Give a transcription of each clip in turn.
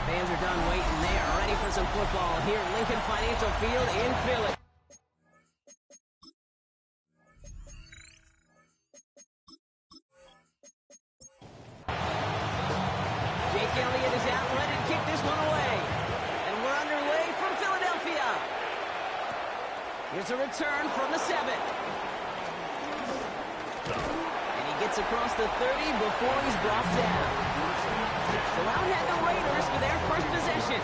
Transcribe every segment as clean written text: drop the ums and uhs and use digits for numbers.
Fans are done waiting. They are ready for some football here at Lincoln Financial Field in Philly. Jake Elliott is out, ready to kick this one away. And we're underway from Philadelphia. Here's a return from the 7. And he gets across the 30 before he's brought down. So out had the Raiders for their first possession.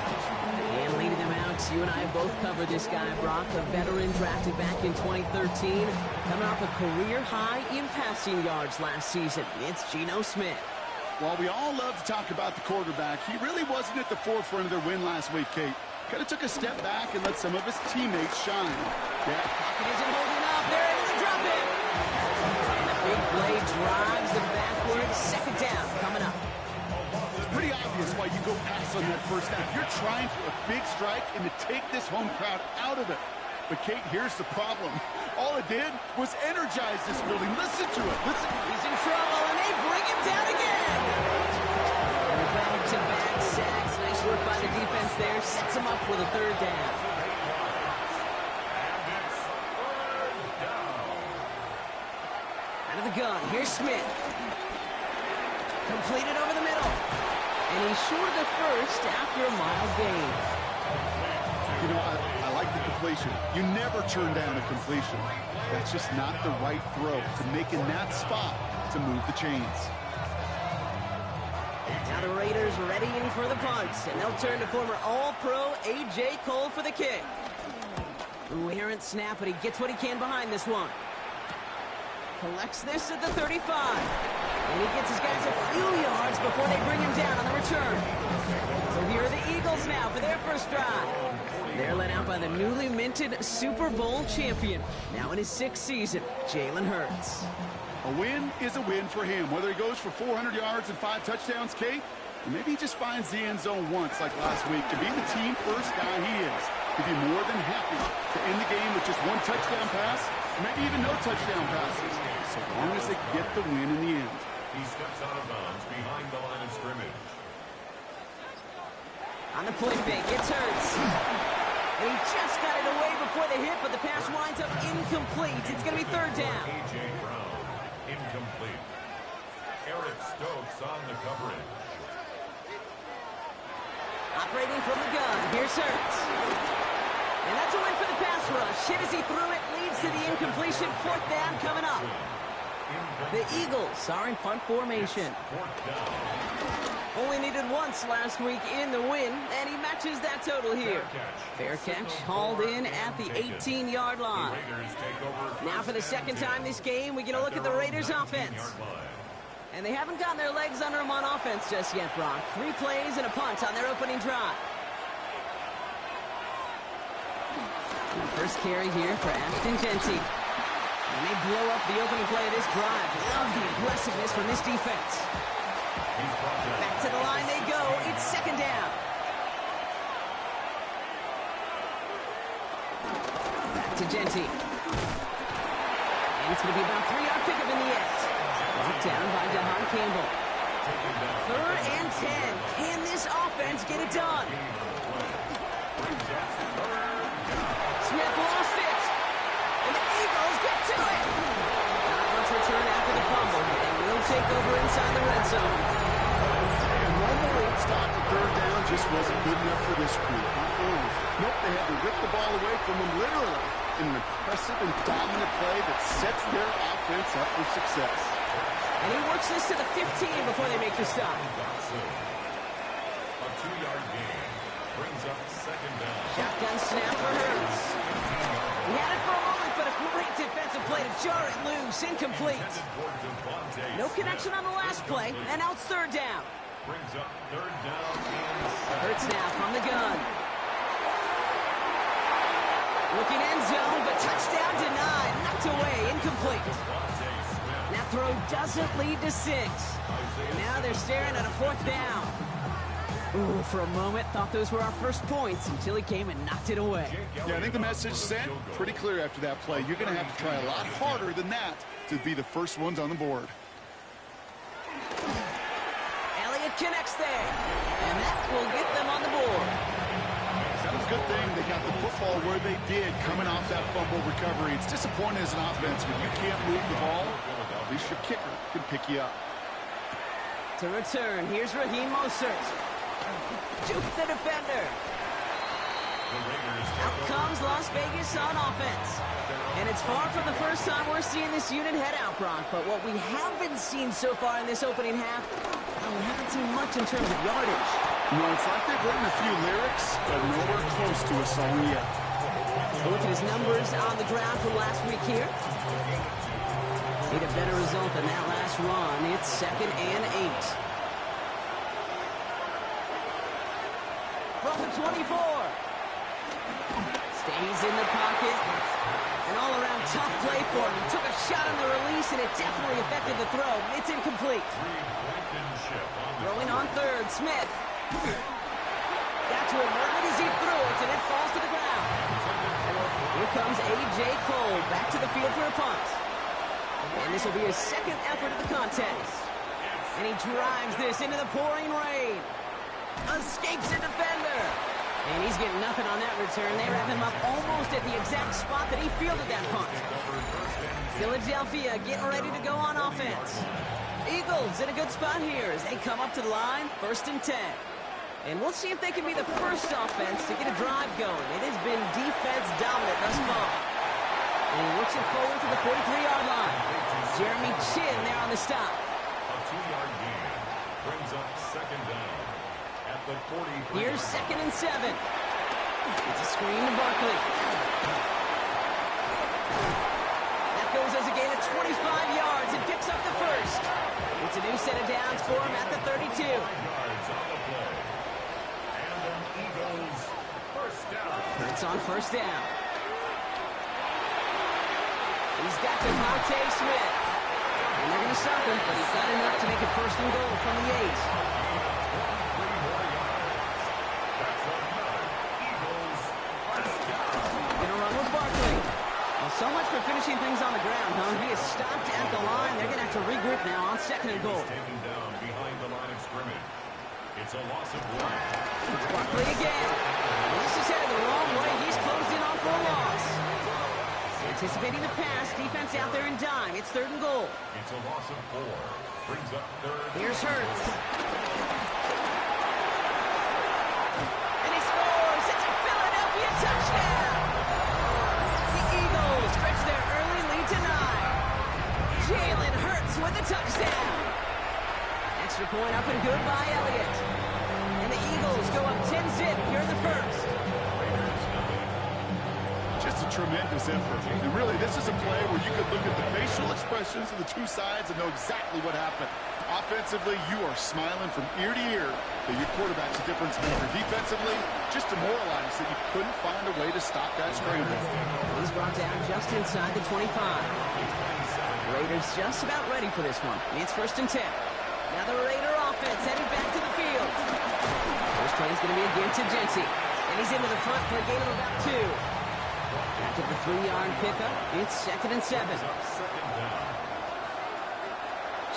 And leading them out, you and I have both covered this guy, Brock, a veteran drafted back in 2013, coming off a career high in passing yards last season. It's Geno Smith. While we all love to talk about the quarterback, he really wasn't at the forefront of their win last week, Kate. Kind of took a step back and let some of his teammates shine. Yeah. Pocket isn't holding up. They're able to drop it. And a big play drives them backwards. Second down coming up. It's pretty obvious why you go pass on that first down. You're trying for a big strike and to take this home crowd out of it. But, Kate, here's the problem. All it did was energize this building. Listen to it. Listen. He's in trouble, and they bring him down again. And back-to-back sacks. Nice work by the defense there. Sets him up with a third down. Out of the gun. Here's Smith. Completed over the middle. And he's short of the first after a mild gain. You know, I like the completion. You never turn down a completion. That's just not the right throw to make in that spot to move the chains. Now the Raiders readying for the punts, and they'll turn to former All-Pro A.J. Cole for the kick. Ooh, errant snap, but he gets what he can behind this one. Collects this at the 35. And he gets his guys a few yards before they bring him down on the return. So here are the Eagles now for their first drive. They're led out by the newly minted Super Bowl champion, now in his 6th season, Jalen Hurts. A win is a win for him, whether he goes for 400 yards and 5 touchdowns, Kate, or maybe he just finds the end zone once like last week. To be the team first guy he is, he'd be more than happy to end the game with just 1 touchdown pass, maybe even no touchdown passes, so long as they get the win in the end. He steps out of bounds behind the line of scrimmage. On the play fake, it's Hurts. And he just got it away before the hit, but the pass winds up incomplete. It's going to be third down. A.J. Brown, incomplete. Eric Stokes on the coverage. Operating from the gun, here's Hurts. And that's a win for the pass rush. Hit as he threw it, leads to the incompletion. Fourth down coming up. The Eagles are in punt formation. Only needed once last week in the win, and he matches that total here. Fair catch, hauled in at the 18-yard line. Now for the second time this game, we get a look at the Raiders' offense. And they haven't gotten their legs under them on offense just yet, Brock. 3 plays and a punt on their opening drive. First carry here for Ashton Jeanty. And they blow up the opening play of this drive. Love the aggressiveness from this defense. Back to the line they go. It's second down. Back to Jeanty. And it's going to be about a 3-yard pickup in the end. Brought down by DeHaan Campbell. 3rd and 10. Can this offense get it done? Smith lost it. And the Eagles get to it. Not much return after the fumble, but they will take over inside the red zone. A normal old stop at third down just wasn't good enough for this crew. Nope, they had to rip the ball away from them literally in an impressive and dominant play that sets their offense up for success. And he works this to the 15 before they make the stop. A 2-yard gain brings up second down. Shotgun snap for Hurts. He had it for a moment, but a great defensive play to jar it loose. Incomplete. No connection on the last play, and now it's third down. Brings up third down. Hurts now from the gun. Looking end zone, but touchdown denied. Knocked away, incomplete. That throw doesn't lead to 6. And now they're staring at a fourth down. Ooh, for a moment, thought those were our first points until he came and knocked it away. Yeah, I think the message sent pretty clear after that play. You're going to have to try a lot harder than that to be the first ones on the board. Elliott connects there, and that will get them on the board. That was a good thing they got the football where they did coming off that fumble recovery. It's disappointing as an offense when you can't move the ball. At least your kicker can pick you up. To return, here's Raheem Mostert. Juke the defender. Out comes Las Vegas on offense. And it's far from the first time we're seeing this unit head out, Brock. But what we haven't seen so far in this opening half, well, we haven't seen much in terms of yardage. No, it's like they've written a few lyrics, but nowhere close to a song yet. Look at his numbers on the ground from last week here. Need a better result than that last run. It's 2nd and 8. From the 24. Stays in the pocket. An all-around tough play for him. He took a shot on the release, and it definitely affected the throw. It's incomplete. Throwing on 3rd, Smith. Got to him right as he threw it, and it falls to the ground. Here comes A.J. Cole back to the field for a punt. And this will be his 2nd effort of the contest. And he drives this into the pouring rain. Escapes a defender. And he's getting nothing on that return. They wrap him up almost at the exact spot that he fielded that punt. Philadelphia getting ready to go on offense. Eagles in a good spot here as they come up to the line, 1st and 10. And we'll see if they can be the first offense to get a drive going. It has been defense dominant thus far. And he works it forward to the 43-yard line. Jeremy Chin there on the stop. A 2-yard gain brings up 2nd down at the 43. Here's 2nd and 7. It's a screen to Barkley. That goes as a gain of 25 yards and picks up the 1st. It's a new set of downs for him at the 32. 5 yards on the play. And an Eagles 1st down. It's on 1st down. He's got DeVonta Smith. And they're going to stop him, but he's got enough to make it 1st and goal from the 8. 3 more yards. That's another Eagles 1st down. Going to run with Barkley. Well, so much for finishing things on the ground, huh? He is stopped at the line. They're going to have to regroup now on 2nd and goal. Taken down behind the line of scrimmage. It's a loss of 1. It's Barkley again. And this is headed the wrong way. He's closed in on for a loss. Anticipating the pass, defense out there in dime. It's 3rd and goal. It's a loss of 4. Brings up 3rd. Here's Hurts. And he scores. It's a Philadelphia touchdown. The Eagles stretch their early lead to 9. Jalen Hurts with a touchdown. Extra point up and good by Elliott. And the Eagles go up 10-zip here in the 1st. Just a tremendous effort. And really, this is a play where you could look at the facial expressions of the two sides and know exactly what happened. Offensively, you are smiling from ear to ear that your quarterback's a difference maker. Defensively, just demoralized that you couldn't find a way to stop that scramble. He's brought down just inside the 25. Raiders just about ready for this one. It's 1st and 10. Now the Raider offense heading back to the field. First play is going to be again to Jency. And he's into the front for a gain of about 2. After the 3-yard pickup, it's 2nd and 7.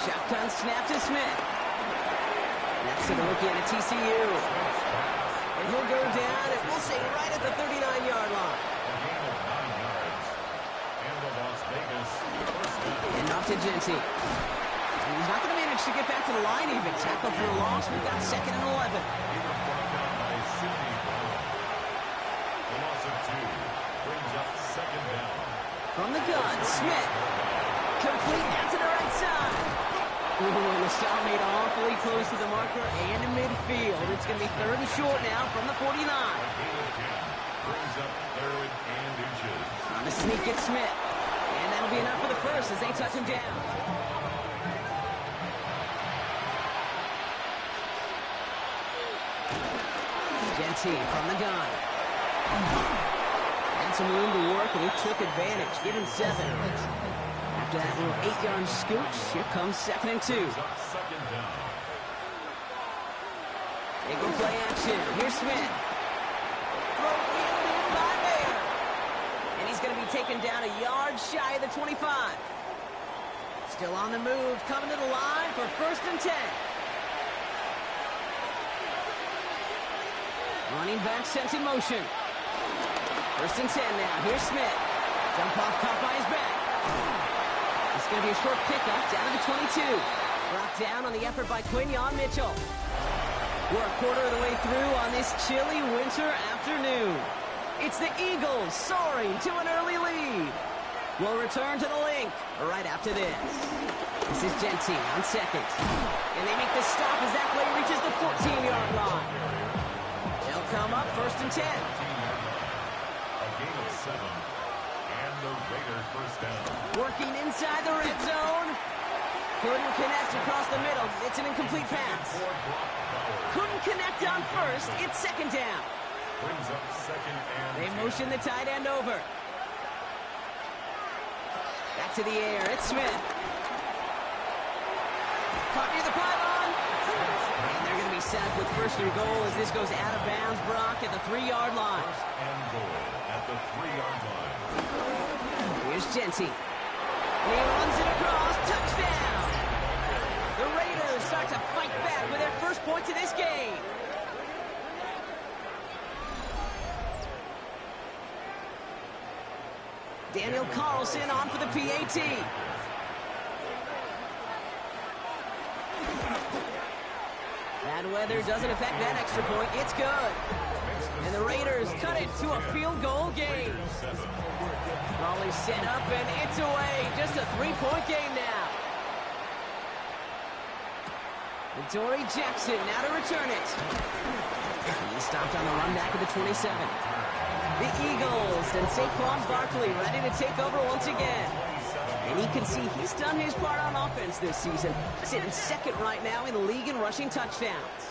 Shotgun snap to Smith. That's to the rookie out of TCU. And he'll go down, and we'll say right at the 39-yard line. And off to Jency. He's not going to manage to get back to the line even. Tackle for a loss. We've got 2nd and 11. From the gun, Smith. Complete out to the right side. Ooh, and the stop made awfully close to the marker and in midfield. It's going to be 3rd and short now from the 49. Brings up 3rd and inches. On the sneak at Smith. And that'll be enough for the 1st as they touch him down. Jency from the gun. Had some room to work, and he took advantage. Give him 7. After that little 8-yard scooch, here comes 2nd and 2. They go play action. Here's Smith. Throw wheeled in by Mayer. And he's going to be taken down a yard shy of the 25. Still on the move, coming to the line for 1st and 10. Running back sent in motion. 1st and 10 now. Here's Smith. Jump off, caught by his back. It's going to be a short pickup down to the 22. Brought down on the effort by Quinyon Mitchell. We're a quarter of the way through on this chilly winter afternoon. It's the Eagles soaring to an early lead. We'll return to the link right after this. This is Jeanty on second. And they make the stop as that play reaches the 14-yard line. They'll come up 1st and 10. A gain of 7. And the Raiders first down. Working inside the red zone. Couldn't connect across the middle. It's an incomplete pass. Couldn't connect on 1st. It's 2nd down. Brings up 2nd and They motion the tight end over. Back to the air. It's Smith. Caught near the pylon. And they're going to be sacked with 1st and goal as this goes out of bounds. Brock at the 3-yard line. 1st and goal at the 3-yard line. Here's Jeanty. And he runs it across. Touchdown. The Raiders start to fight back with their first points of this game. Daniel Carlson on for the PAT. Bad weather doesn't affect that extra point. It's good. And the Raiders cut it to a field goal game. Raleigh set up and it's away. Just a 3-point game now. Dory Jackson now to return it. He stopped on the run back of the 27. The Eagles and Saquon Barkley ready to take over once again. And you can see he's done his part on offense this season, sitting 2nd right now in the league in rushing touchdowns.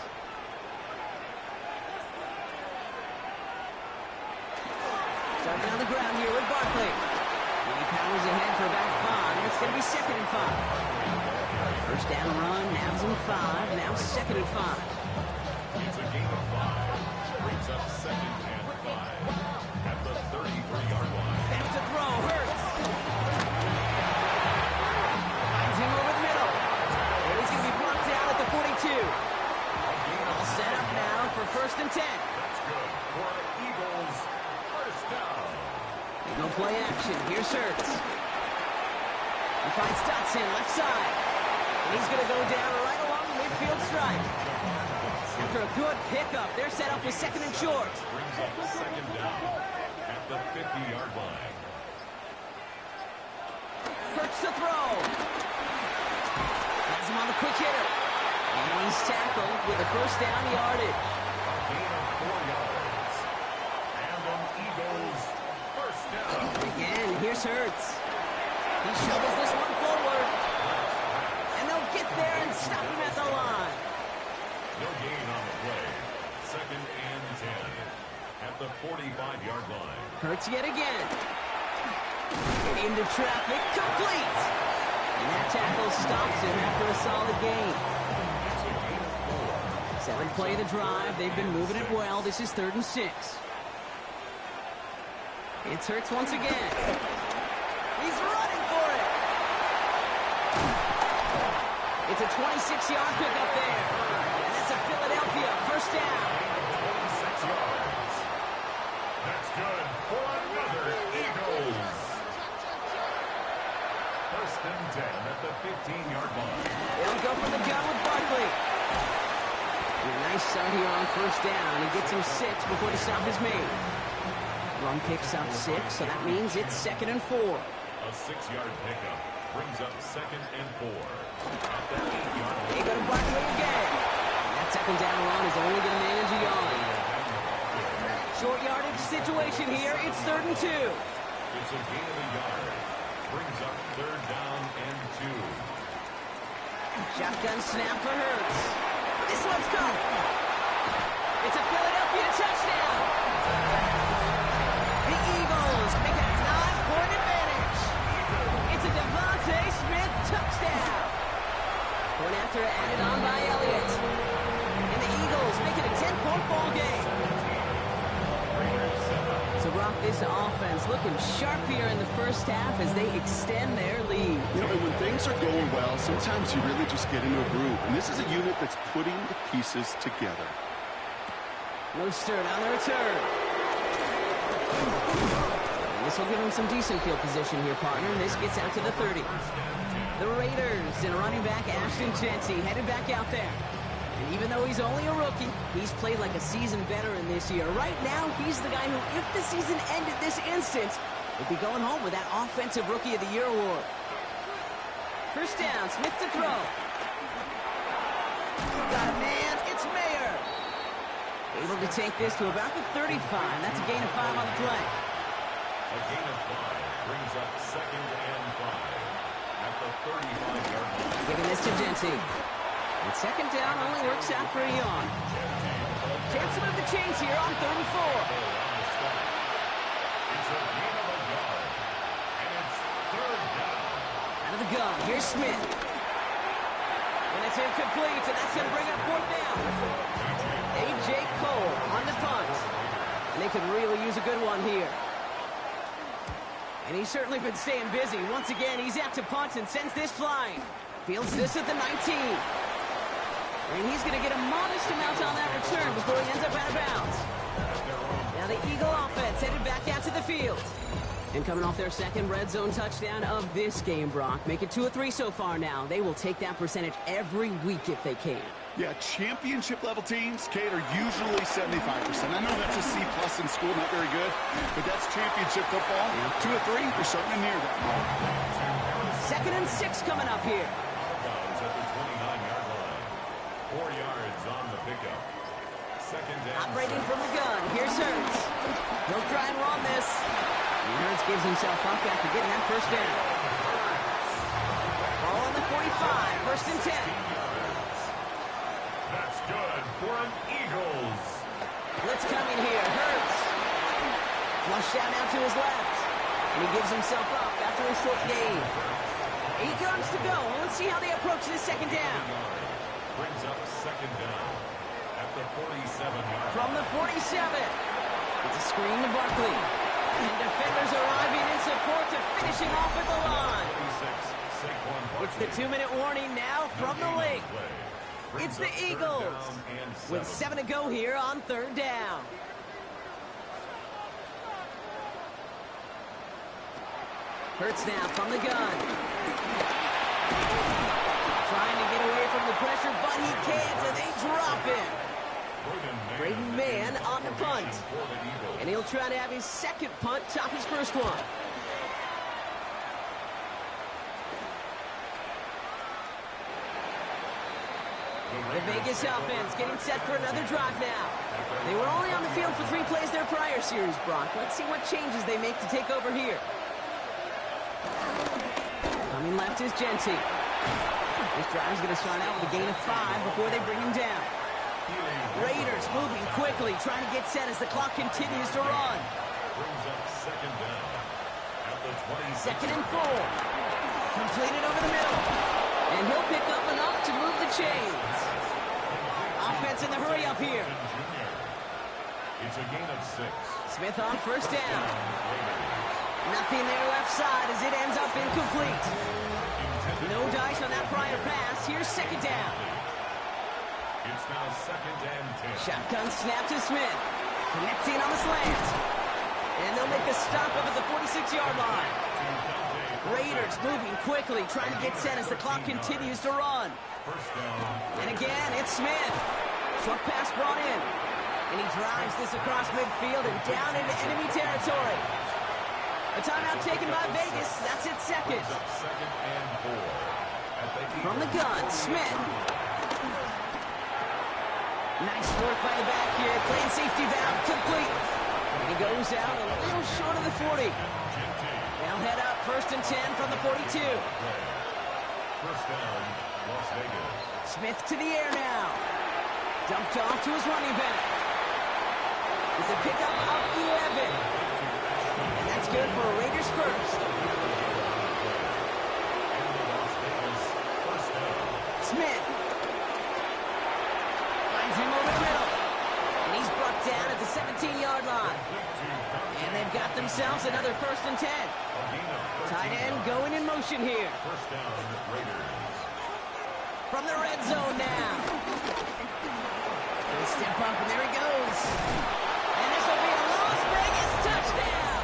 Starting on the ground here with Barkley. He powers ahead for about 5. It's going to be 2nd and 5. First down run, nabs him 5. Now 2nd and 5. It's a gain of 5. Brings up 2nd and 5 at the 33-yard line. Back to throw. Hurts. Finds him over the middle. And he's going to be blocked down at the 42. All set up now for 1st and 10. That's good for the Eagles. First down. They go play action. Here's Hurts. He finds Dotson left side. And he's going to go down right along the midfield stripe. After a good pickup, they're set up with 2nd and short. Brings up 2nd down at the 50-yard line. Hurts to throw. Has him on the quick hitter. And he's tackled with a 1st down yardage. A gain of 4 yards. And an Eagles first down. Again, here's Hurts. He shovels this one forward. And they'll get there and stop him at the line. No gain on the play. 2nd and 10 at the 45-yard line. Hurts yet again. Into traffic, complete. And that tackle stops him after a solid gain. 7th play of the drive. They've been moving it well. This is 3rd and 6. It's Hurts once again. He's running for it. It's a 26-yard pickup there. And that's a Philadelphia first down. 26 yards. That's good for another Eagles. 1st and 10 at the 15-yard line. They'll go for the gun with Barkley. And a nice start here on 1st down. He gets him 6 before the stop is made. Run picks up 6, so that means it's 2nd and 4. A 6-yard pickup brings up 2nd and 4 at the 8-yard line. They go to Barkley again. And that 2nd down run is only going to manage a yard. Short yardage situation here. It's 3rd and 2. It's a gain of a yard. Brings up 3rd down and 2. Shotgun snap for Hurts. This one's good. It's a Philadelphia touchdown. The Eagles make it a 9-point advantage. It's a Devontae Smith touchdown. Point after added on by Elliott. And the Eagles make it a offense looking sharp here in the first half as they extend their lead. You know, and when things are going well, sometimes you really just get into a groove. And this is a unit that's putting the pieces together. Mostert on the return. And this will give him some decent field position here, partner. And this gets out to the 30. The Raiders and running back Ashton Jeanty headed back out there. And even though he's only a rookie, he's played like a seasoned veteran this year. Right now, he's the guy who, if the season ended this instant, would be going home with that Offensive Rookie of the Year award. First down, Smith to throw. Got a man, it's Mayer. Able to take this to about the 35. That's a gain of 5 on the play. A gain of 5 brings up 2nd and 5 at the 35-yard line. Giving this to Jeanty. And 2nd down only works out for a yawn. Chance to move the chains here on 3rd and 4. It's a gain of a yard, and it's 3rd down. Out of the gun, here's Smith. And it's incomplete, and that's going to bring up 4th down. A.J. Cole on the punt. And they could really use a good one here. And he's certainly been staying busy. Once again, he's out to punt and sends this flying. Fields this at the 19. And he's going to get a modest amount on that return before he ends up out of bounds. Now the Eagle offense headed back out to the field. And coming off their second red zone touchdown of this game, Brock. Make it 2 of 3 so far now. They will take that percentage every week if they can. Yeah, championship-level teams, Kate, are usually 75%. I know that's a C+ in school, not very good, but that's championship football. 2 of 3, we're starting to near that mark. 2nd and 6 coming up here. Bulldogs at the 29-yard line. 4 yards on the pickup. 2nd and Operating from the gun. Here's Hurts. He'll try and run this. And Hurts gives himself up after getting that first down. Ball on the 45. 1st and 10. That's good for an Eagles. Blitz coming here. Hurts. Flushed out now to his left. And he gives himself up after a short gain. 8 yards to go. Let's see how they approach this 2nd down. Brings up 2nd down at the 47-yard line. From the 47. It's a screen to Barkley. And defenders arriving in support to finish him off at the line. 36, Saquon Barkley. It's the 2-minute warning now from the lake. It's the Eagles with 7 to go here on 3rd down. Hurts now from the gun. Trying to get away from the pressure, but he can't, and they drop him. Braden Mann on the punt. And he'll try to have his 2nd punt top his 1st one. The Vegas offense getting set for another drive now. They were only on the field for 3 plays their prior series, Brock. Let's see what changes they make to take over here. Coming left is Jeanty. This drive is going to start out with a gain of 5 before they bring him down. Raiders moving quickly, trying to get set as the clock continues to run. Brings up 2nd down at the 20. 2nd and 4. Completed over the middle. And he'll pick up enough to move the chains. Offense in the hurry up here. It's a gain of 6. Smith on 1st down. Nothing there left side as it ends up incomplete. No dice on that prior pass. Here's 2nd down. It's now 2nd and 10. Shotgun snap to Smith. Connecting on the slant. And they'll make a stop up at the 46-yard line. Raiders moving quickly, trying to get set as the clock continues to run. First down. And again, it's Smith. Short pass brought in. And he drives this across midfield and down into enemy territory. A timeout taken by Vegas. That's its 2nd. Up 2nd and 4. From the gun, Smith. Nice work by the back here. Playing safety valve complete. And he goes out a little short of the 40. They'll head up 1st and 10 from the 42. First down, Las Vegas. Smith to the air now. Dumped off to his running back. It's a pickup of 11. And that's good for a Raiders first. Smith. Finds him over the middle. And he's brought down at the 17-yard line. And they've got themselves themselves another 1st and 10. Tight end going in motion here. First down, Raiders. From the red zone now. He'll step up, and there he goes. And this will be a Las Vegas touchdown.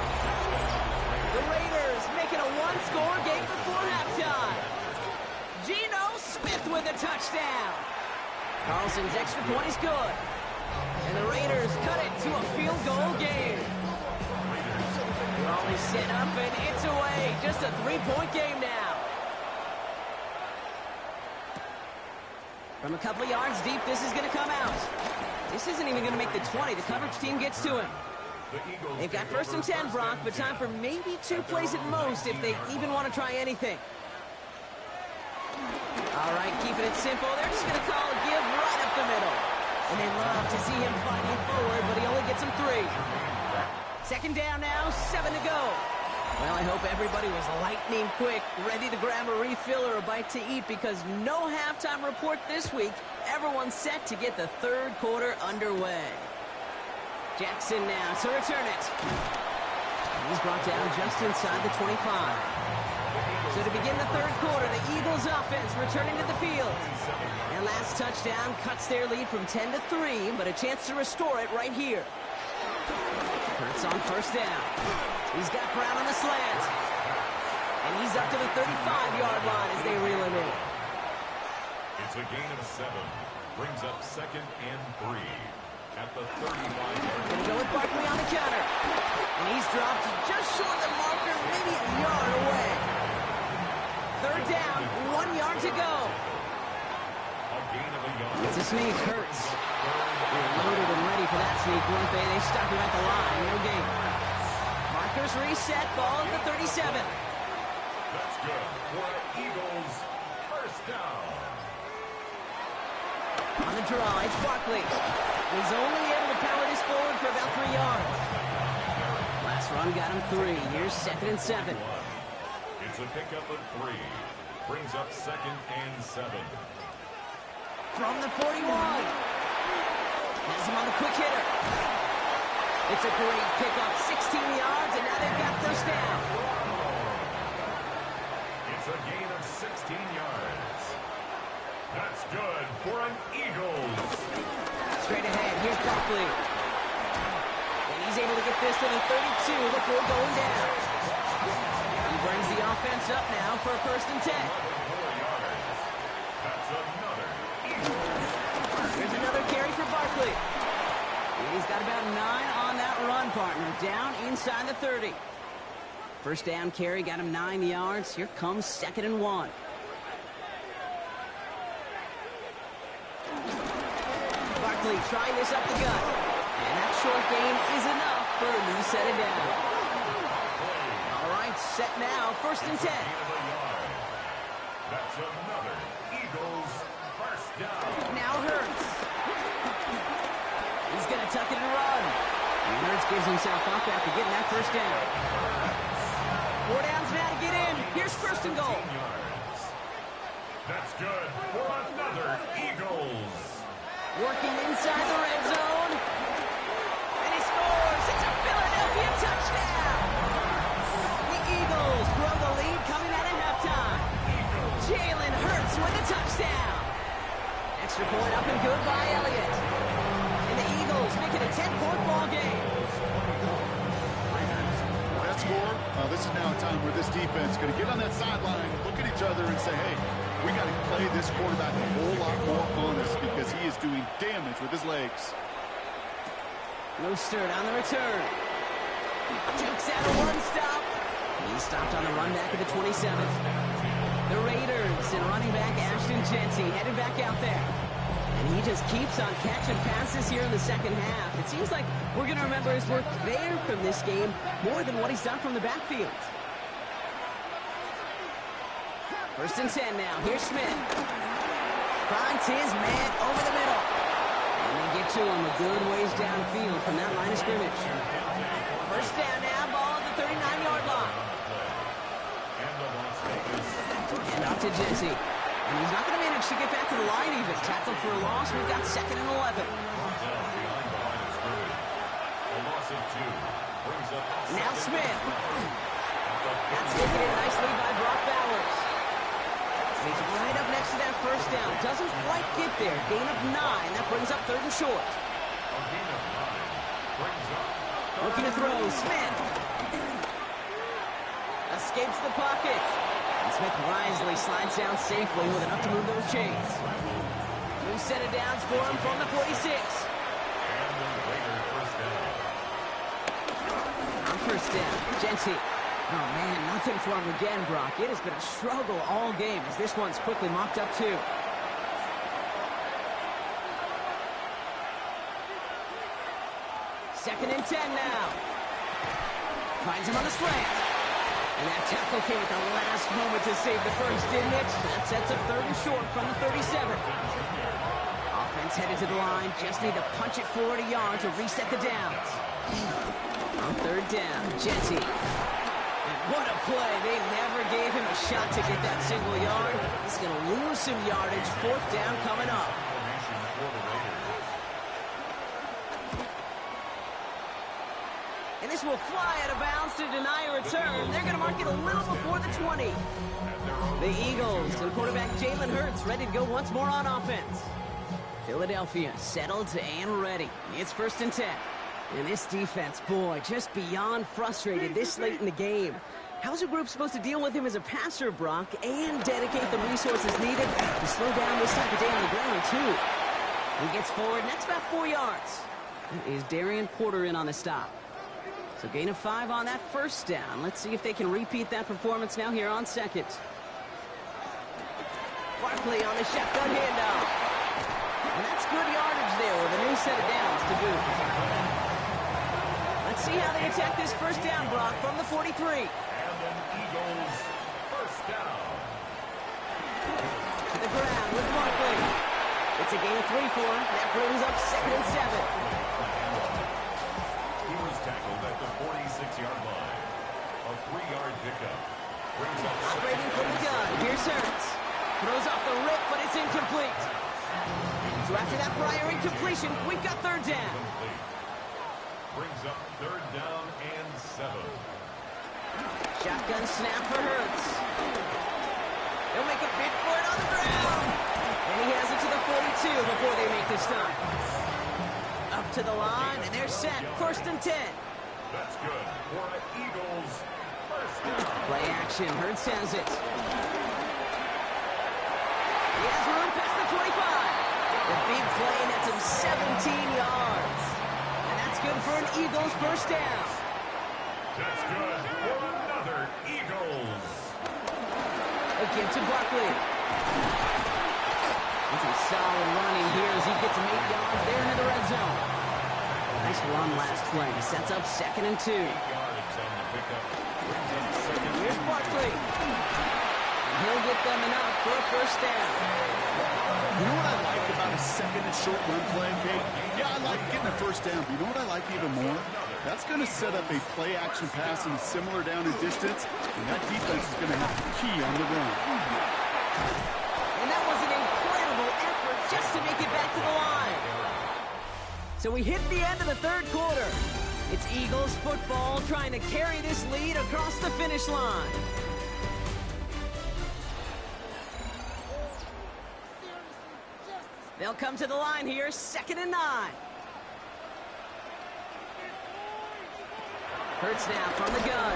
The Raiders making a one-score game before halftime. Geno Smith with a touchdown. Carlson's extra point is good. And the Raiders cut it to a field goal game. Raleigh set up, and it's away. Just a 3-point game now. From a couple of yards deep, this is going to come out. This isn't even going to make the 20. The coverage team gets to him. They've got 1st and 10, Brock, but time for maybe 2 plays at most if they even want to try anything. All right, keeping it simple. They're just going to call a give right up the middle. And they love to see him fighting forward, but he only gets him 3. 2nd down now, 7 to go. Well, I hope everybody was lightning quick, ready to grab a refill or a bite to eat, because no halftime report this week. Everyone's set to get the 3rd quarter underway. Jackson now to return it. And he's brought down just inside the 25. So to begin the 3rd quarter, the Eagles offense returning to the field. Their last touchdown cuts their lead from 10 to 3, but a chance to restore it right here. Hurts on 1st down. He's got Brown on the slant. And he's up to the 35-yard line as they reel him in. It's a gain of 7. Brings up 2nd and 3. At the 35-yard line. Gonna go with Barkley on the counter. And he's dropped just short of the marker, maybe a yard away. 3rd down, 1 yard to go. A gain of a yard. It's a sneak, Hurts. They were loaded and ready for that sneak, weren't they? They stopped him at the line, no gain. Markers reset, ball at the 37. That's good for an Eagles 1st down. On the draw, it's Barkley. He's only able to power this forward for about 3 yards. Last run got him 3. Here's 2nd and 7. It's a pickup of 3. Brings up 2nd and 7. From the 41. Has him on the quick hitter. It's a great pickup, 16 yards, and now they've got 1st down. It's a gain of 16 yards. That's good for an Eagles. Straight ahead, here's Barkley. And he's able to get this to the 32 before going down. He brings the offense up now for a 1st and 10. 4 yards. That's another Eagles. Here's another carry for Barkley. And he's got about 9 on that run, partner. Down inside the 30. 1st down carry got him 9 yards. Here comes 2nd and 1. Barkley trying this up the gut. And that short gain is enough for him to set it down. All right, set now. 1st and 10. That's another Eagles 1st down. Now Hurts. He's going to tuck it and run. And Hurts gives himself up after getting that 1st down. 4 downs now to get in. Here's 1st and goal. Yards. That's good for another Eagles. Working inside the red zone. And he scores. It's a Philadelphia touchdown. The Eagles grow the lead coming out of halftime. Jalen Hurts with a touchdown. Extra point up and good by Elliott. And the Eagles make it a 10-point ball game. That score, this is now a time where this defense is going to get on that sideline, look at each other and say, hey, we got to play this quarterback a whole lot more honest because he is doing damage with his legs. Mostert on the return. Jukes out a one-stop. He's stopped on the run back at the 27th. The Raiders and running back Ashton Jeanty headed back out there. And he just keeps on catching passes here in the 2nd half. It seems like we're going to remember his work there from this game more than what he's done from the backfield. 1st and 10 now. Here's Smith. Finds his man over the middle. And they get to him a good ways downfield from that line of scrimmage. 1st down now. Ball at the 39-yard line. And off to Jeanty. And he's not going to manage to get back to the line even. Tackle for a loss. We've got 2nd and 11. Now Smith. That's taken in nicely by Brock Bowers. He's right up next to that first down. Doesn't quite get there. Gain of 9. That brings up 3rd and short. Looking to throw. Smith. Escapes the pocket. And Smith wisely slides down safely with enough to move those chains. New set of downs for him from the 46. On first down, Genty. Oh, man, nothing for him again, Brock. It has been a struggle all game as this one's quickly mopped up, too. Second and 10 now. Finds him on the slant. And that tackle came at the last moment to save the first, didn't it? That sets up 3rd and short from the 37. Offense headed to the line. Just need to punch it forward a yard to reset the downs. On 3rd down, Genty. What a play. They never gave him a shot to get that single yard. He's going to lose some yardage. 4th down coming up. And this will fly out of bounds to deny a return. They're going to mark it a little before the 20. The Eagles and quarterback Jalen Hurts ready to go once more on offense. Philadelphia settled and ready. It's 1st and 10. And this defense, boy, just beyond frustrated this late in the game. How's a group supposed to deal with him as a passer, Brock, and dedicate the resources needed to slow down this type of day on the ground, too? He gets forward, and that's about 4 yards. That is Darian Porter in on the stop. So gain of 5 on that first down. Let's see if they can repeat that performance now here on 2nd. Barkley on the shotgun handoff. And that's good yardage there with a new set of downs to boot. Let's see how they attack this first down, Brock, from the 43. And an Eagles first down. To the ground with Barkley. It's a gain of 3 for him. That brings up 2nd and 7. He was tackled at the 46-yard line. A 3-yard pickup. Brings up Operating from the gun. Here's Hurts. Throws off the rip, but it's incomplete. So after that prior incompletion, we've got 3rd down. Brings up 3rd down and 7. Shotgun snap for Hurts. They'll make a bid for it on the ground. And he has it to the 42 before they make the stop. Up to the line, and they're set. 1st and 10. That's good for an Eagles first down. Play action. Hurts has it. He has room past the 25. The big play nets him 17 yards. And that's good for an Eagles first down. That's good for another Eagles. A give to Barkley. And some solid running here as he gets him 8 yards there into the red zone. Nice run last play. Sets up 2nd and 2. 8 yards on the pickup. Brings up 2nd. Here's Barkley. And he'll get them enough for a first down. You know what I like about a 2nd and short run play, Kate? Yeah, I like getting a first down, but you know what I like even more? That's going to set up a play-action pass in a similar down and distance, and that defense is going to have the key on the run. And that was an incredible effort just to make it back to the line. So we hit the end of the 3rd quarter. It's Eagles football trying to carry this lead across the finish line. They'll come to the line here, 2nd and 9. Hurts now from the gun.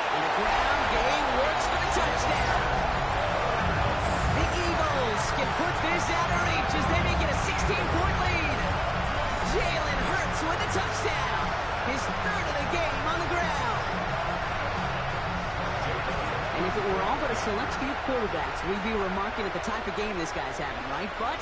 On the ground, Gay works for the touchdown. The Eagles can put this out of reach as they make it a 16-point lead. Jalen Hurts with the touchdown. His 3rd of the game on the ground. And if it were all but a select few quarterbacks, we'd be remarking at the type of game this guy's having, right? But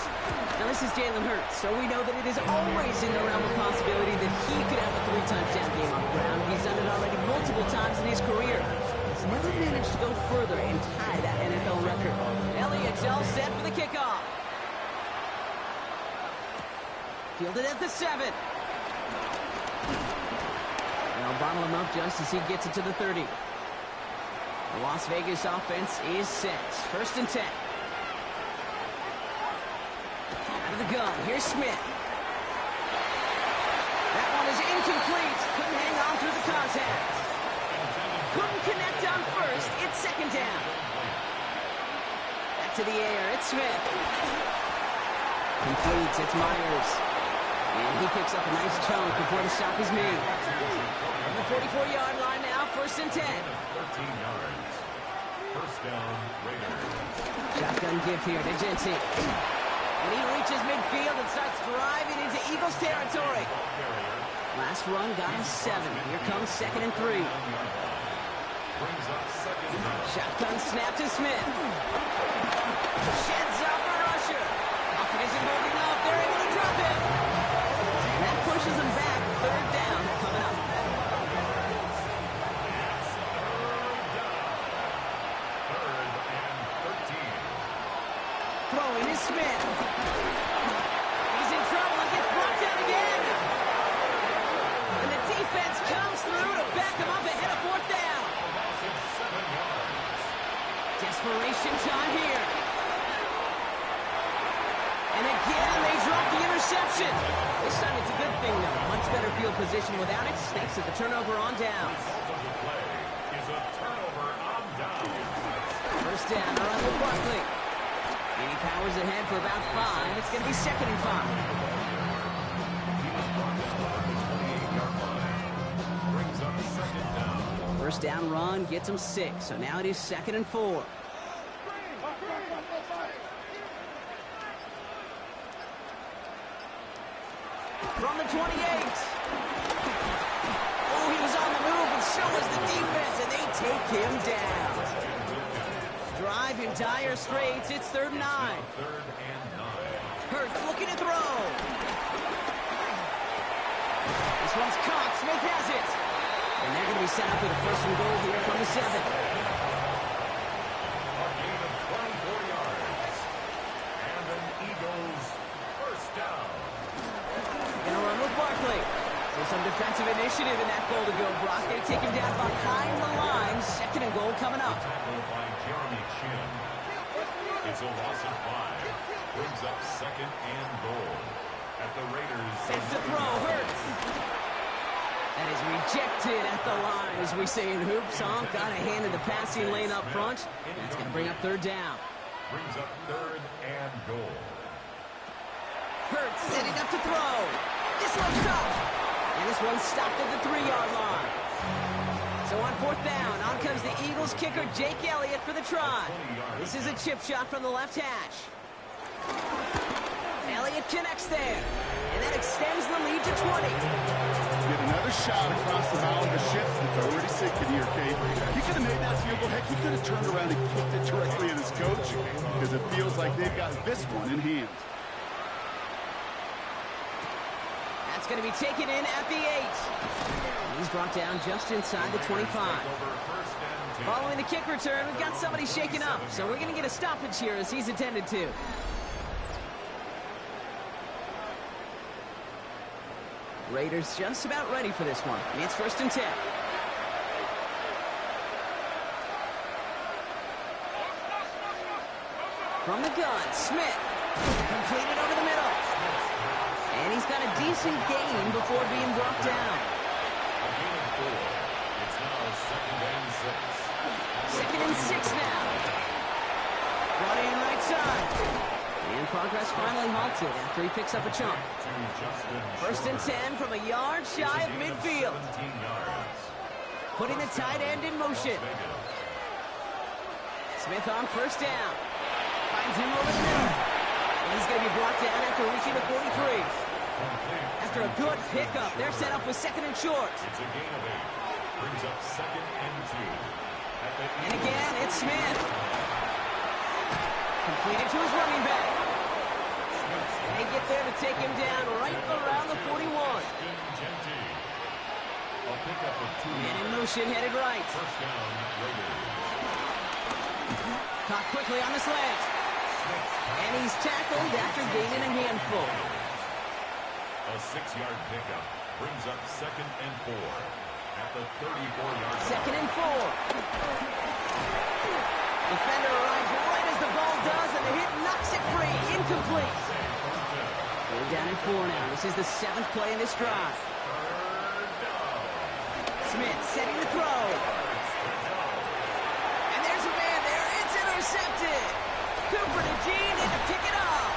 now this is Jalen Hurts, so we know that it is always in the realm of possibility that he could have a 3-touchdown game on the ground. He's done it already multiple times in his career. He's never managed to go further and tie that NFL record. Elliott's all set for the kickoff. Fielded at the 7. They'll bottle him up just as he gets it to the 30. The Las Vegas offense is set. 1st and 10. Out of the gun. Here's Smith. That one is incomplete. Couldn't hang on through the contact. Couldn't connect on first. It's second down. Back to the air. It's Smith. Completes. It's Myers. And he picks up a nice chunk before the stop is made. On the 44-yard line now, 1st and 10. 13 yards. First down, Raiders. Shotgun give here to Jency. And he reaches midfield and starts driving into Eagles territory. Last run got him 7. Here comes 2nd and 3. Brings up second down. Shotgun snap to Smith. Sheds off a rusher. Pocket isn't moving up. They're able to drop it. And that pushes them back. 3rd down coming up. Throwing is Smith. He's in trouble and gets brought down again. And the defense comes through to back him up ahead of 4th down. Desperation time here. And again, they drop the interception. This time it's a good thing, though. Much better field position without it. Thanks to the turnover on down. First down, around with Barkley. And he powers ahead for about 5. It's going to be 2nd and 5. First down run gets him 6. So now it is 2nd and 4. From the 28. Oh, he was on the move, and so was the defense, and they take him down. Drive in dire straits. It's 3rd and 9. Hurts looking to throw. This one's caught. Smith has it. And they're going to be set up with a 1st and goal here from the 7. A gain of 24 yards. And an Eagles first down. Going to run with Barkley. So some defensive initiative in that goal to go, Brock. They take him down behind the line. 2nd and goal coming up. Tackled by Jeremy Chin. It's a loss of 5. Brings up 2nd and goal. At the Raiders. Sets the throw. Hurts. That is rejected at the line, as we say in hoops. Got a hand in the passing lane up front. That's going to bring up 3rd down. Brings up 3rd and goal. Hurts setting up to throw. This one's caught. And this one's stopped at the 3-yard line. So on 4th down, on comes the Eagles kicker, Jake Elliott, for the try. This is a chip shot from the left hash. Elliott connects there. And that extends the lead to 20. Get another shot across the bow of the ship. It's already sinking here, Kate. He could have made that field goal. Heck, he could have turned around and kicked it directly at his coach, because it feels like they've got this one in hand. That's going to be taken in at the 8. And he's brought down just inside the 25. Following the kick return, we've got somebody shaken up. So we're going to get a stoppage here as he's intended to. Raiders just about ready for this one. It's 1st and 10. From the gun, Smith. Completed over the middle. And he's got a decent gain before being brought down. A gain of 4. It's now 2nd and 6. 2nd and 6 now. Brought in right side. And progress finally halted after he picks up a chunk. 1st and 10 from a yard shy of midfield. Putting the tight end in motion. Smith on 1st down. Finds him over the middle. And he's going to be brought down after reaching the 43. After a good pickup, they're set up with 2nd and short. It's a gain of 8. Brings up 2nd and 2. And again, it's Smith. Completed to his running back. And they get there to take him down right around the 41. And in motion, headed right. First down, Raiders. Caught quickly on the slant. And he's tackled after gaining a handful. A 6-yard pickup brings up 2nd and 4 at the 34-yard line. 2nd and 4. Defender arrives right as the ball does, and the hit knocks it free. Incomplete. We're down at 4 now. This is the 7th play in this drive. Smith setting the throw. And there's a man there. It's intercepted. Cooper DeJean in to pick it up.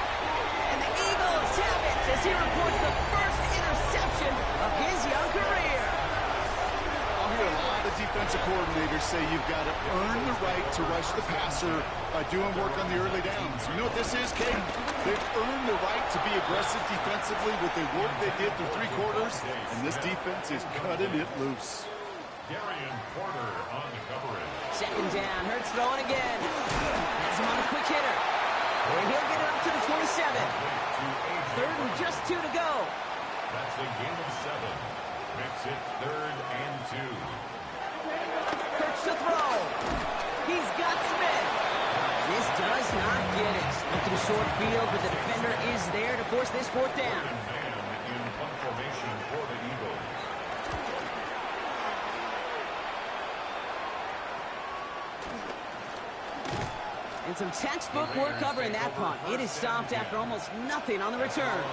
And the Eagles have it as he reports the first interception of his young career. I'll hear a lot of defensive coordinators say you've got to earn the right to rush the passer by doing work on the early downs. You know what this is, Kate? They've earned the right to be aggressive defensively with the work they did through 3 quarters, and this defense is cutting it loose. Darian Porter on the coverage. Second down. Hurts throwing again. Has him on a quick hitter. And he'll get it up to the 27. Third and just 2 to go. That's a gain of 7. Makes it 3rd and 2. Hurts to throw. He's got Smith. This does not get it. Looking short field, but the defender is there to force this 4th down. Man in punt formation for the Eagles. And some textbook work covering that punt. It is stopped after almost nothing on the return.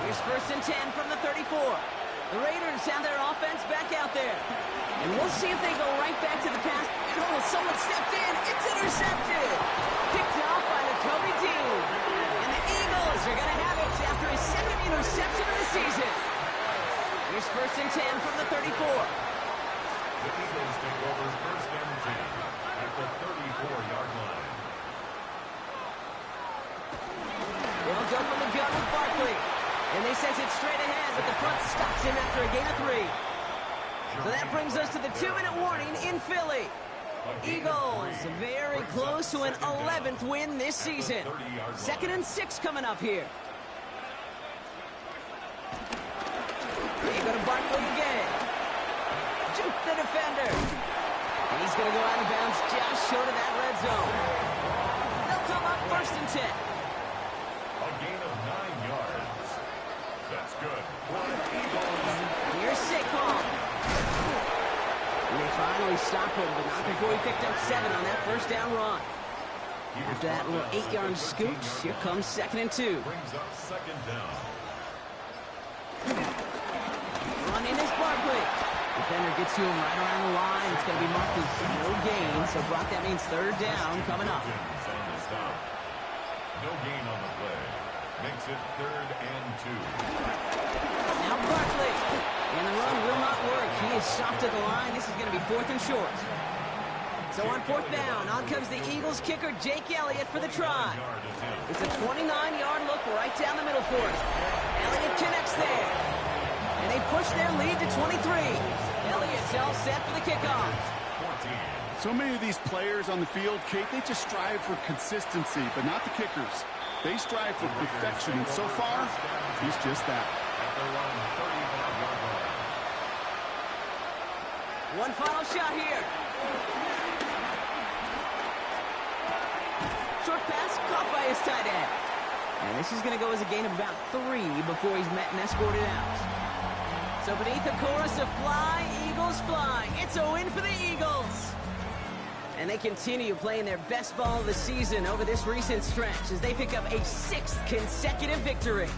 Here's 1st and 10 from the 34. The Raiders have their offense back out there. And we'll see if they go right back to the pass. And oh, someone stepped in. It's intercepted. Picked off by Nakobe Dean. And the Eagles are going to have it after his 2nd interception of the season. Here's 1st and 10 from the 34. The Eagles take over 1st and 10 at the 34-yard line. They'll go from the gun with Barkley. And they sent it straight ahead, but the front stops him after a gain of 3. So that brings us to the 2-minute warning in Philly. Eagles very close to an 11th win this season. 2nd and 6 coming up here. They go to Barkley again. Juke the defender. And he's going to go out of bounds just short of that red zone. They'll come up 1st and 10. A gain of 9 yards. That's good. Here's Saquon. And they finally stop him, but not before he picked up 7 on that 1st down run. After that little 8-yard scoot, here comes 2nd and 2. Brings up 2nd down. Running is Barkley. Defender gets to him right around the line. It's going to be marked as no gain, so Brock, that means 3rd down coming up. On the stop. No gain on the play. Makes it 3rd and 2. Now Barkley. And the run will not work. He is stopped at the line. This is going to be 4th and short. So on 4th down, on comes the Eagles kicker, Jake Elliott, for the try. It's a 29-yard look right down the middle for it. Elliott connects there. And they push their lead to 23. Elliott's all set for the kickoff. So many of these players on the field, Kate, they just strive for consistency, but not the kickers. They strive for perfection, and so far, he's just that. One final shot here. Short pass caught by his tight end. And this is going to go as a gain of about 3 before he's met and escorted out. So beneath the chorus of Fly, Eagles Fly, it's a win for the Eagles. And they continue playing their best ball of the season over this recent stretch as they pick up a 6th consecutive victory.